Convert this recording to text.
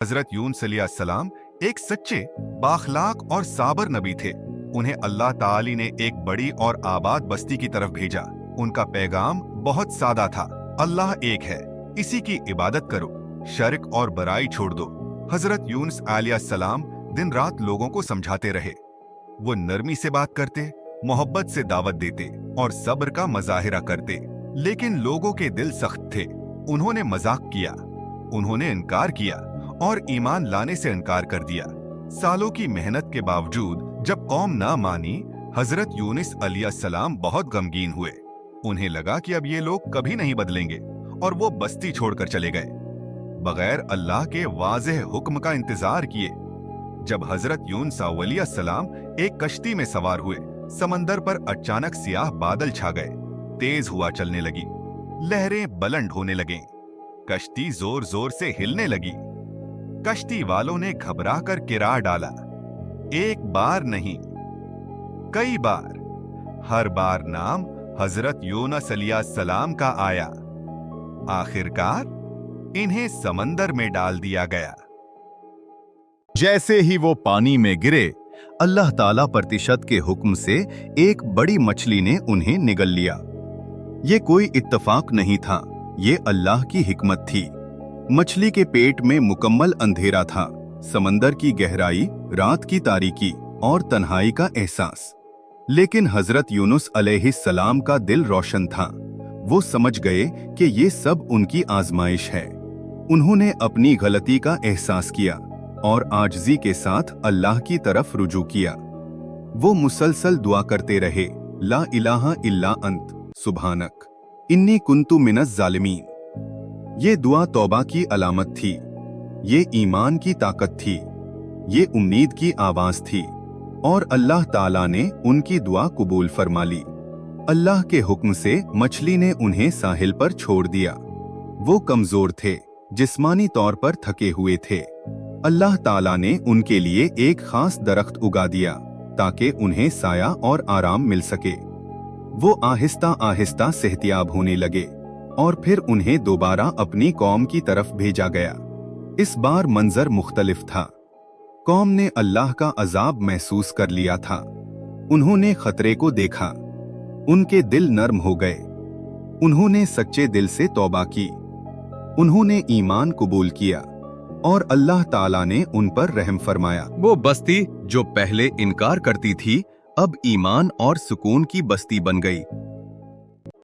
हजरत यूनुस अलैहिस्सलाम एक सच्चे, बाखलाक और साबर नबी थे। उन्हें अल्लाह ताली ने एक बड़ी और आबाद बस्ती की तरफ भेजा। उनका पैगाम बहुत सादा था, अल्लाह एक है, इसी की इबादत करो, शर्क और बराई छोड़ दो। हजरत यूनुस अलैहिस्सलाम दिन रात लोगों को समझाते रहे। वो नरमी से बात करते, मोहब्बत से दावत देते और सब्र का मजाहिरा करते, लेकिन लोगों के दिल सख्त थे। उन्होंने मजाक किया, उन्होंने इनकार किया और ईमान लाने से इनकार कर दिया। सालों की मेहनत के बावजूद जब कौम ना मानी, हजरत यूनुस अलैहिस्सलाम बहुत गमगीन हुए। उन्हें लगा कि अब ये लोग कभी नहीं बदलेंगे और वो बस्ती छोड़कर चले गए, बगैर अल्लाह के वाज़ेह हुक्म का इंतजार किए। जब हजरत यूनुस अलैहिस्सलाम एक कश्ती में सवार हुए, समंदर पर अचानक सियाह बादल छा गए, तेज हवा चलने लगी, लहरें बुलंद होने लगीं, कश्ती जोर जोर से हिलने लगी। कश्ती वालों ने घबराकर किरार डाला। एक बार नहीं, कई बार, हर बार नाम हजरत यूनुस अलैहिस्सलाम का आया। आखिरकार इन्हें समंदर में डाल दिया गया। जैसे ही वो पानी में गिरे, अल्लाह ताला प्रतिशत के हुक्म से एक बड़ी मछली ने उन्हें निगल लिया। ये कोई इत्तफाक नहीं था, ये अल्लाह की हिकमत थी। मछली के पेट में मुकम्मल अंधेरा था, समंदर की गहराई, रात की तारीकी और तन्हाई का एहसास। लेकिन हजरत यूनुस अलैहिस्सलाम का दिल रोशन था। वो समझ गए कि ये सब उनकी आजमाइश है। उन्होंने अपनी गलती का एहसास किया और आजिज़ी के साथ अल्लाह की तरफ रुजू किया। वो मुसलसल दुआ करते रहे, ला इलाहा इल्ला अंत, सुभानक, इन्नी कुन्तु मिनज़ ज़ालिमीन। ये दुआ तौबा की अलामत थी, ये ईमान की ताकत थी, ये उम्मीद की आवाज थी, और अल्लाह ताला ने उनकी दुआ कबूल फरमा ली। अल्लाह के हुक्म से मछली ने उन्हें साहिल पर छोड़ दिया। वो कमजोर थे, जिस्मानी तौर पर थके हुए थे। अल्लाह ताला ने उनके लिए एक खास दरख्त उगा दिया ताकि उन्हें साया और आराम मिल सके। वो आहिस्ता आहिस्ता सेहतियाब होने लगे और फिर उन्हें दोबारा अपनी कौम की तरफ भेजा गया। इस बार मंजर मुख्तलिफ था। कौम ने अल्लाह का अजाब महसूस कर लिया था। उन्होंने खतरे को देखा, उनके दिल नर्म हो गए। उन्होंने सच्चे दिल से तौबा की, उन्होंने ईमान कबूल किया और अल्लाह ताला ने उन पर रहम फरमाया। वो बस्ती जो पहले इनकार करती थी, अब ईमान और सुकून की बस्ती बन गई।